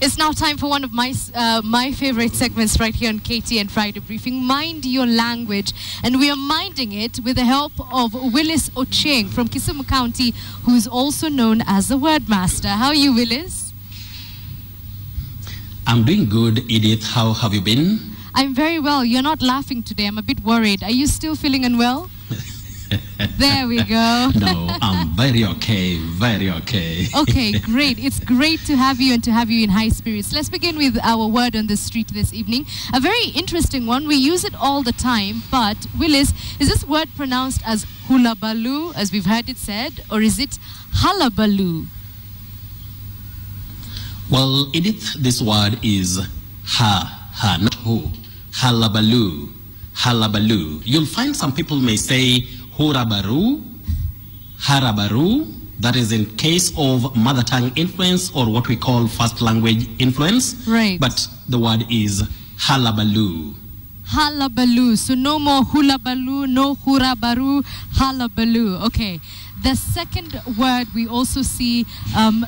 It's now time for one of my favorite segments right here on KTN Friday Briefing, Mind Your Language. And we are minding it with the help of Willis Ocheng from Kisumu County, who is also known as the Word Master. How are you, Willis? I'm doing good, Edith. How have you been? I'm very well. You're not laughing today. I'm a bit worried. Are you still feeling unwell? There we go. No, I'm very okay, very okay. Okay, great. It's great to have you and to have you in high spirits. Let's begin with our word on the street this evening. A very interesting one. We use it all the time, but Willis, is this word pronounced as hulabaloo, as we've heard it said, or is it halabaloo? Well, Edith, this word is not who. Halabaloo, halabaloo. You'll find some people may say hurabaru, harabaru. That is in case of mother tongue influence or what we call first language influence. Right. But the word is halabaloo. Halabaloo. So no more hulabaloo, no hurabaru, halabaloo. Okay. The second word we also see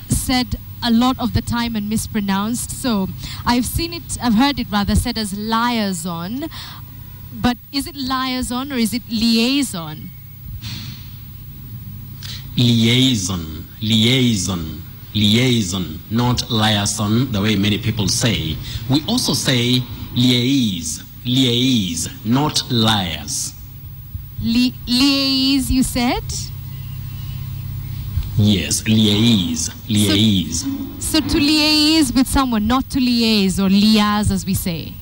said a lot of the time and mispronounced. So I've heard it rather said as liaison. But is it liaison or is it liaison? Liaison, liaison, liaison, not liaison, the way many people say. We also say liaise, liaise, not liars. Liaise, you said? Yes, liaise, liaise. So to liaise with someone, not to liaise or liaise as we say.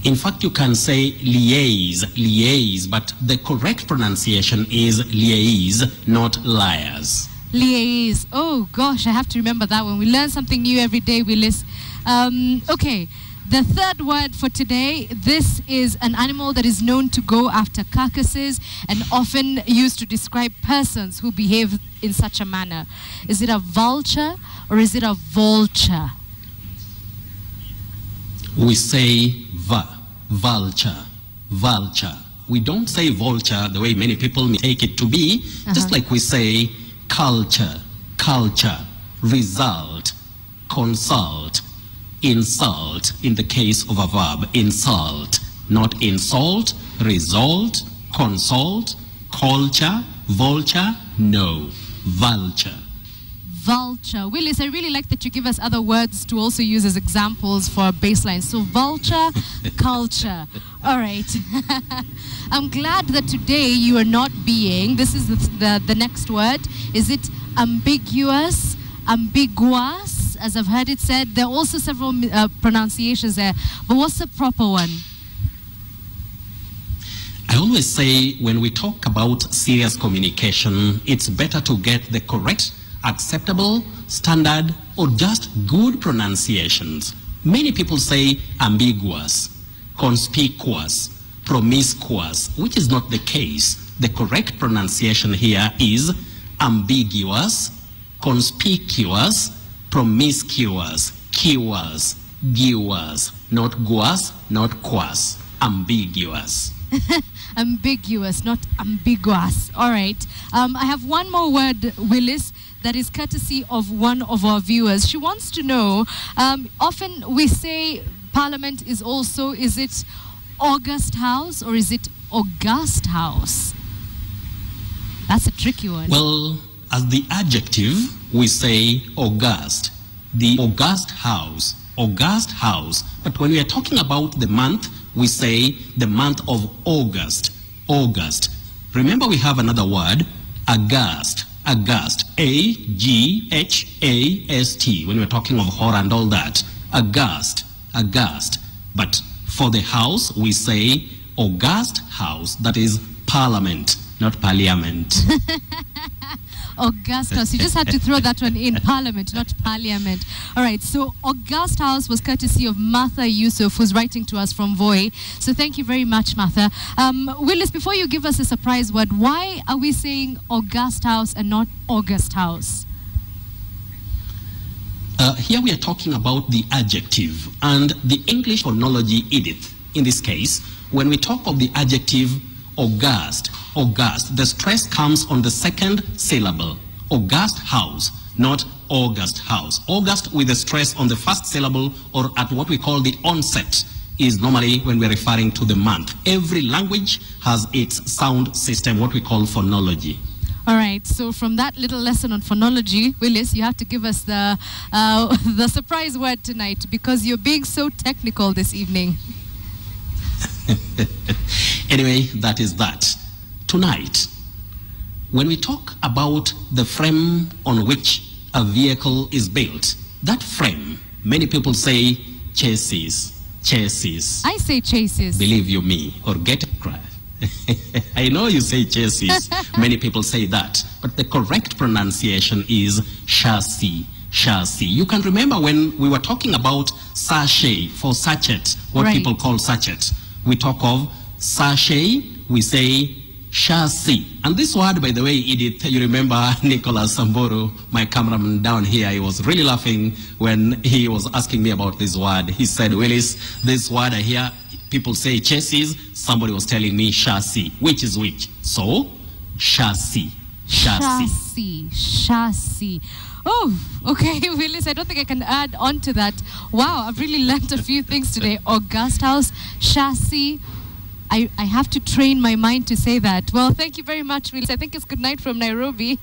In fact, you can say liaise, liaise, but the correct pronunciation is liaise, not liars. Liaise. Oh gosh, I have to remember that one. We learn something new every day, Willis. Okay, the third word for today. This is an animal that is known to go after carcasses and often used to describe persons who behave in such a manner. Is it a vulture or is it a vulture? We say vulture, vulture. We don't say vulture the way many people may take it to be, just like we say culture, culture, result, consult, insult, in the case of a verb, insult, not insult, result, consult, culture, vulture, no, vulture. Vulture. Willis, I really like that you give us other words to also use as examples for our baseline. So vulture, culture. All right. I'm glad that today you are not being, this is the next word. Is it ambiguous, ambiguous, as I've heard it said? There are also several pronunciations there. But what's the proper one? I always say when we talk about serious communication, it's better to get the correct, acceptable, standard, or just good pronunciations. Many people say ambiguous, conspicuous, promiscuous, which is not the case. The correct pronunciation here is ambiguous, conspicuous, promiscuous, cuous, guous, not guas, not quas, ambiguous. Ambiguous, not ambiguous. All right. I have one more word, Willis, that is courtesy of one of our viewers. She wants to know, often we say Parliament is also, is it August House or is it August House? That's a tricky one. Well, as the adjective, we say August, the August House, August House. But when we are talking about the month, we say the month of August, August. Remember, we have another word, August, August, A-G-H-A-S-T, when we're talking of horror and all that. August, August. But for the house, we say August House, that is Parliament, not Parliament. August House. You just had to throw that one in. Parliament, not Parliament. All right. So August House was courtesy of Martha Yusuf, who's writing to us from Voi. So thank you very much, Martha. Willis, before you give us a surprise word, why are we saying August House and not August House? Here we are talking about the adjective and the English phonology, Edith. In this case, when we talk of the adjective August, August, the stress comes on the second syllable. August House, not August House. August with a stress on the first syllable or at what we call the onset is normally when we're referring to the month. Every language has its sound system, what we call phonology. All right, so from that little lesson on phonology, Willis, you have to give us the surprise word tonight because you're being so technical this evening. Anyway, that is that. Tonight, when we talk about the frame on which a vehicle is built, that frame, many people say chassis. Chassis. I say chassis. Believe you me, or get it right. I know you say chassis. Many people say that. But the correct pronunciation is chassis. Chassis. You can remember when we were talking about sachet for sachet, what right. people call sachet. We talk of sachet, we say chassis. And this word, by the way, Edith, you remember Nicholas Samburu, my cameraman down here, he was really laughing when he was asking me about this word. He said, Willis, this word I hear people say chassis, somebody was telling me chassis. Which is which? So, chassis. Chassis. Chassis. Oh, okay, Willis, I don't think I can add on to that. Wow, I've really learned a few things today. August House, chassis. I have to train my mind to say that. Well, thank you very much, Willis. I think it's good night from Nairobi.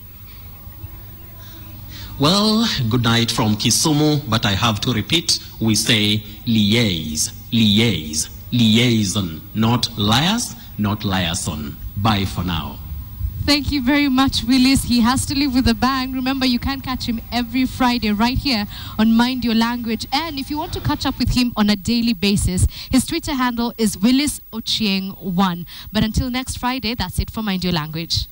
Well, good night from Kisumu, but I have to repeat, we say liaise, liaise, liaison, not liars, not liaison. Bye for now. Thank you very much, Willis. He has to leave with a bang. Remember, you can catch him every Friday right here on Mind Your Language. And if you want to catch up with him on a daily basis, his Twitter handle is Willis Ochieng1. But until next Friday, that's it for Mind Your Language.